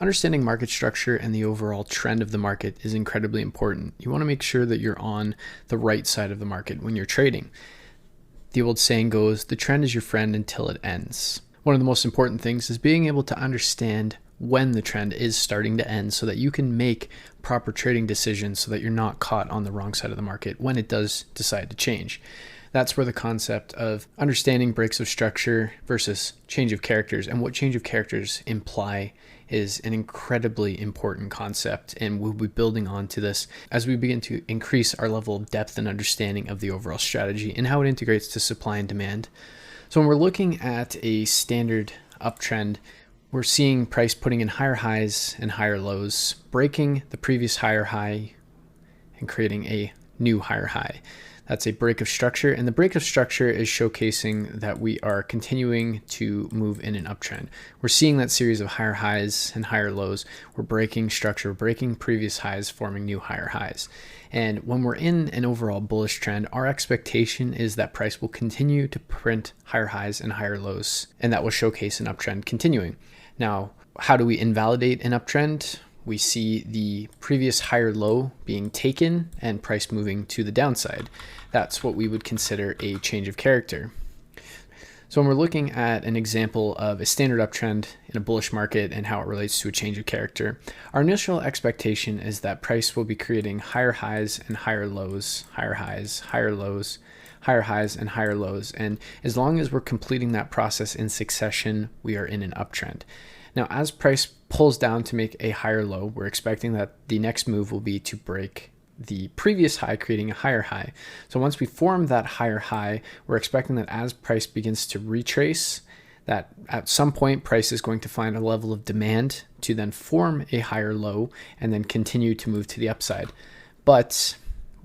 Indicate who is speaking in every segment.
Speaker 1: Understanding market structure and the overall trend of the market is incredibly important. You want to make sure that you're on the right side of the market when you're trading. The old saying goes, the trend is your friend until it ends. One of the most important things is being able to understand when the trend is starting to end so that you can make proper trading decisions so that you're not caught on the wrong side of the market when it does decide to change. That's where the concept of understanding breaks of structure versus change of characters and what change of characters imply is an incredibly important concept, and we'll be building on to this as we begin to increase our level of depth and understanding of the overall strategy and how it integrates to supply and demand. So when we're looking at a standard uptrend, we're seeing price putting in higher highs and higher lows, breaking the previous higher high and creating a new higher high. That's a break of structure, and the break of structure is showcasing that we are continuing to move in an uptrend. We're seeing that series of higher highs and higher lows. We're breaking structure, breaking previous highs, forming new higher highs. And when we're in an overall bullish trend, our expectation is that price will continue to print higher highs and higher lows, and that will showcase an uptrend continuing. Now, how do we invalidate an uptrend? We see the previous higher low being taken and price moving to the downside. That's what we would consider a change of character. So when we're looking at an example of a standard uptrend in a bullish market and how it relates to a change of character, our initial expectation is that price will be creating higher highs and higher lows, higher highs, higher lows, higher highs and higher lows. And as long as we're completing that process in succession, we are in an uptrend. Now, as price pulls down to make a higher low, we're expecting that the next move will be to break the previous high, creating a higher high. So once we form that higher high, we're expecting that as price begins to retrace, that at some point price is going to find a level of demand to then form a higher low and then continue to move to the upside. But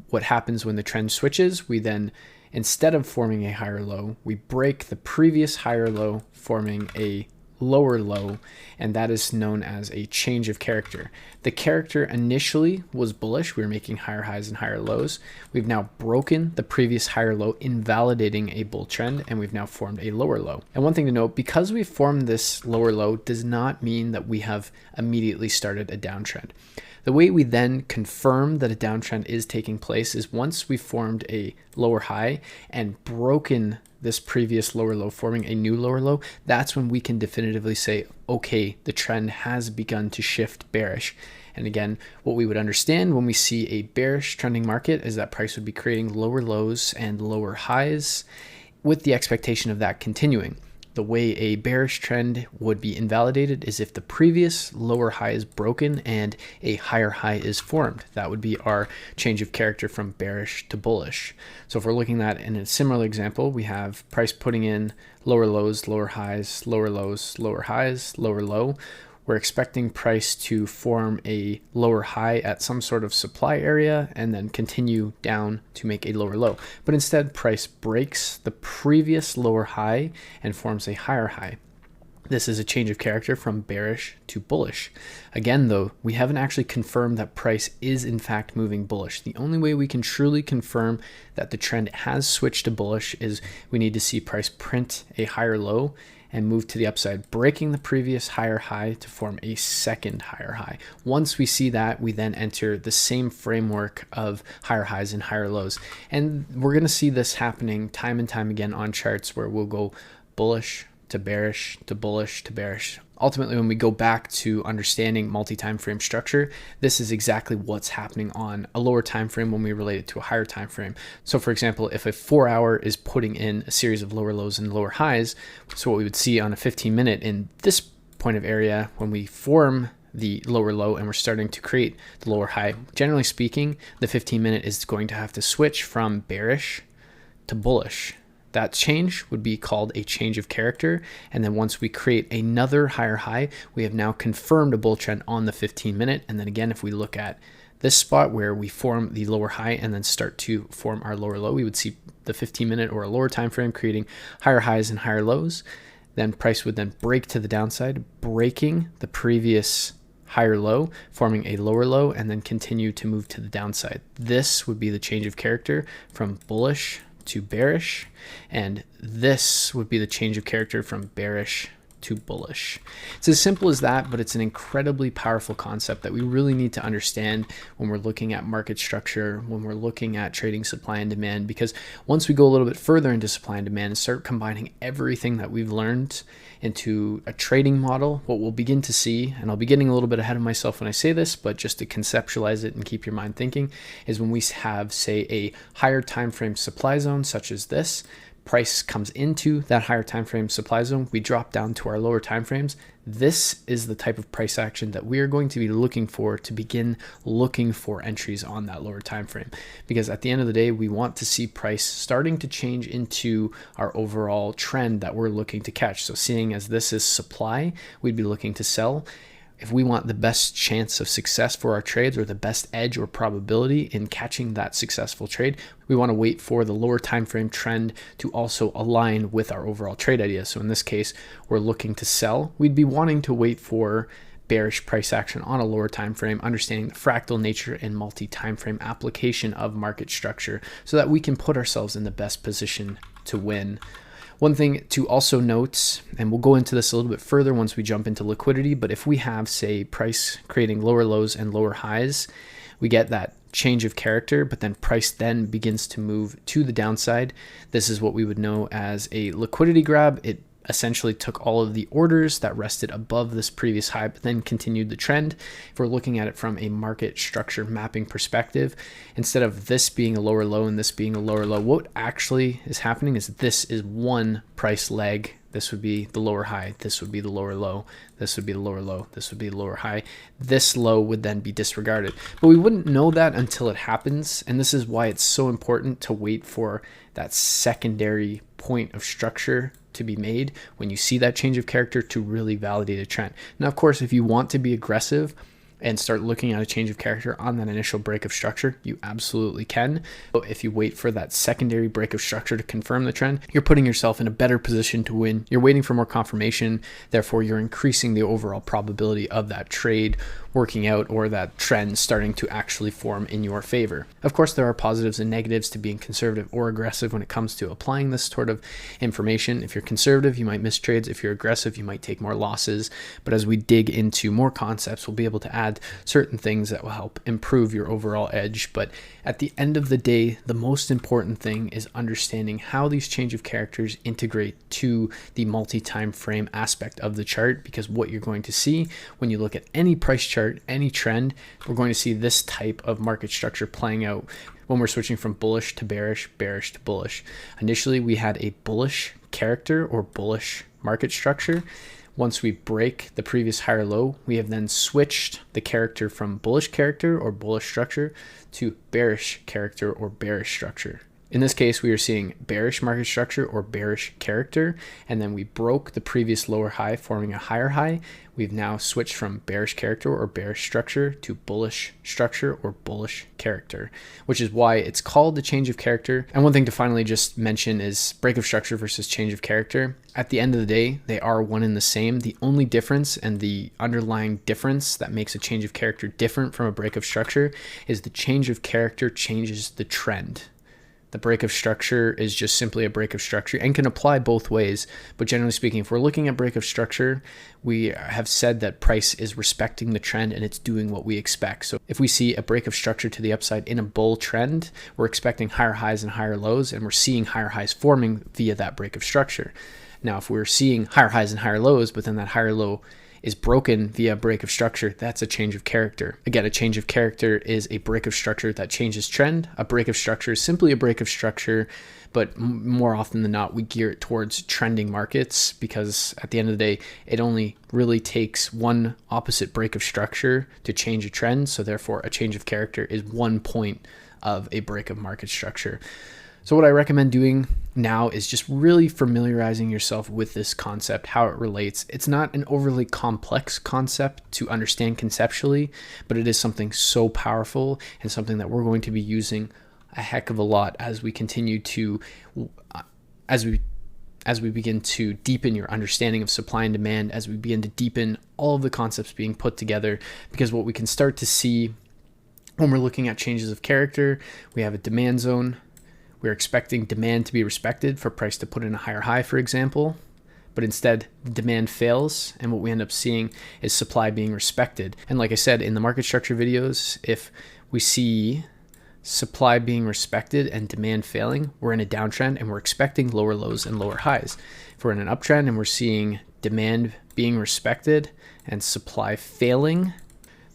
Speaker 1: what happens when the trend switches, we then, instead of forming a higher low, we break the previous higher low, forming a lower low, and that is known as a change of character. The character initially was bullish. We were making higher highs and higher lows. We've now broken the previous higher low, invalidating a bull trend, and we've now formed a lower low. And one thing to note, because we formed this lower low does not mean that we have immediately started a downtrend. The way we then confirm that a downtrend is taking place is once we formed a lower high and broken this previous lower low, forming a new lower low, that's when we can definitively say, okay, the trend has begun to shift bearish. And again, what we would understand when we see a bearish trending market is that price would be creating lower lows and lower highs with the expectation of that continuing. The way a bearish trend would be invalidated is if the previous lower high is broken and a higher high is formed. That would be our change of character from bearish to bullish. So if we're looking at in a similar example, we have price putting in lower lows, lower highs, lower lows, lower highs, lower low. We're expecting price to form a lower high at some sort of supply area and then continue down to make a lower low. But instead, price breaks the previous lower high and forms a higher high. This is a change of character from bearish to bullish. Again, though, we haven't actually confirmed that price is in fact moving bullish. The only way we can truly confirm that the trend has switched to bullish is we need to see price print a higher low and move to the upside, breaking the previous higher high to form a second higher high. Once we see that, we then enter the same framework of higher highs and higher lows. And we're going to see this happening time and time again on charts where we'll go bullish to bearish to bullish to bearish. Ultimately, when we go back to understanding multi-time frame structure, this is exactly what's happening on a lower time frame when we relate it to a higher time frame. So for example, if a 4-hour is putting in a series of lower lows and lower highs, so what we would see on a 15-minute in this point of area, when we form the lower low and we're starting to create the lower high, generally speaking, the 15-minute is going to have to switch from bearish to bullish. That change would be called a change of character. And then once we create another higher high, we have now confirmed a bull trend on the 15-minute. And then again, if we look at this spot where we form the lower high and then start to form our lower low, we would see the 15-minute or a lower time frame creating higher highs and higher lows. Then price would then break to the downside, breaking the previous higher low, forming a lower low, and then continue to move to the downside. This would be the change of character from bullish to bearish, and this would be the change of character from bearish to bullish. It's as simple as that, but it's an incredibly powerful concept that we really need to understand when we're looking at market structure, when we're looking at trading supply and demand, because once we go a little bit further into supply and demand and start combining everything that we've learned into a trading model, what we'll begin to see, and I'll be getting a little bit ahead of myself when I say this, but just to conceptualize it and keep your mind thinking, is when we have, say, a higher time frame supply zone such as this, price comes into that higher time frame supply zone, we drop down to our lower time frames. This is the type of price action that we are going to be looking for to begin looking for entries on that lower time frame, because at the end of the day, we want to see price starting to change into our overall trend that we're looking to catch. So seeing as this is supply, we'd be looking to sell. If we want the best chance of success for our trades, or the best edge or probability in catching that successful trade, we want to wait for the lower time frame trend to also align with our overall trade idea. So in this case, we're looking to sell. We'd be wanting to wait for bearish price action on a lower time frame, understanding the fractal nature and multi-time frame application of market structure so that we can put ourselves in the best position to win. One thing to also note, and we'll go into this a little bit further once we jump into liquidity, but if we have, say, price creating lower lows and lower highs, we get that change of character, but then price then begins to move to the downside. This is what we would know as a liquidity grab. It essentially took all of the orders that rested above this previous high, but then continued the trend. If we're looking at it from a market structure mapping perspective, instead of this being a lower low and this being a lower low, what actually is happening is this is one price leg. This would be the lower high. This would be the lower low. This would be the lower low. This would be the lower high. This low would then be disregarded. But we wouldn't know that until it happens. And this is why it's so important to wait for that secondary point of structure to be made when you see that change of character to really validate a trend. Now, of course, if you want to be aggressive and start looking at a change of character on that initial break of structure, you absolutely can. But if you wait for that secondary break of structure to confirm the trend, you're putting yourself in a better position to win. You're waiting for more confirmation. Therefore, you're increasing the overall probability of that trade working out, or that trend starting to actually form in your favor. Of course, there are positives and negatives to being conservative or aggressive when it comes to applying this sort of information. If you're conservative, you might miss trades. If you're aggressive, you might take more losses. But as we dig into more concepts, we'll be able to add certain things that will help improve your overall edge. But at the end of the day, the most important thing is understanding how these change of characters integrate to the multi-time frame aspect of the chart, because what you're going to see when you look at any price chart, any trend, we're going to see this type of market structure playing out when we're switching from bullish to bearish, bearish to bullish. Initially, we had a bullish character or bullish market structure. Once we break the previous higher low, we have then switched the character from bullish character or bullish structure to bearish character or bearish structure. In this case, we are seeing bearish market structure or bearish character, and then we broke the previous lower high, forming a higher high. We've now switched from bearish character or bearish structure to bullish structure or bullish character, which is why it's called the change of character. And one thing to finally just mention is break of structure versus change of character. At the end of the day, they are one and the same. The only difference and the underlying difference that makes a change of character different from a break of structure is the change of character changes the trend. The break of structure is just simply a break of structure and can apply both ways. But generally speaking, if we're looking at break of structure, we have said that price is respecting the trend and it's doing what we expect. So if we see a break of structure to the upside in a bull trend, we're expecting higher highs and higher lows, and we're seeing higher highs forming via that break of structure. Now, if we're seeing higher highs and higher lows, but then that higher low is broken via break of structure, that's a change of character. Again, a change of character is a break of structure that changes trend. A break of structure is simply a break of structure, but more often than not, we gear it towards trending markets, because at the end of the day, it only really takes one opposite break of structure to change a trend. So therefore, a change of character is one point of a break of market structure. So what I recommend doing now is just really familiarizing yourself with this concept, how it relates. It's not an overly complex concept to understand conceptually, but it is something so powerful and something that we're going to be using a heck of a lot as we continue to, as we begin to deepen your understanding of supply and demand, as we begin to deepen all of the concepts being put together. Because what we can start to see when we're looking at changes of character, we have a demand zone. We're expecting demand to be respected for price to put in a higher high, for example. but instead demand fails, and what we end up seeing is supply being respected. And like I said in the market structure videos, if we see supply being respected and demand failing, we're in a downtrend and we're expecting lower lows and lower highs. If we're in an uptrend and we're seeing demand being respected and supply failing,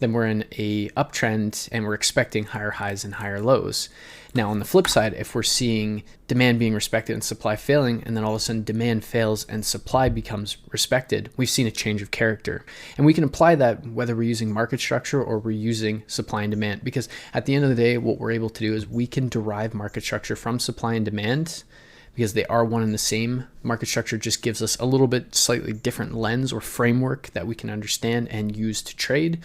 Speaker 1: then we're in a uptrend and we're expecting higher highs and higher lows. Now on the flip side, if we're seeing demand being respected and supply failing, and then all of a sudden demand fails and supply becomes respected, we've seen a change of character. And we can apply that whether we're using market structure or we're using supply and demand, because at the end of the day, what we're able to do is we can derive market structure from supply and demand because they are one and the same. Market structure just gives us a little bit slightly different lens or framework that we can understand and use to trade.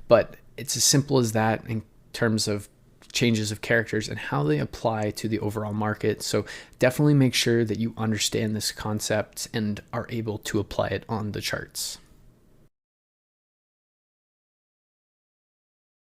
Speaker 1: But it's as simple as that in terms of changes of characters and how they apply to the overall market. So definitely make sure that you understand this concept and are able to apply it on the charts.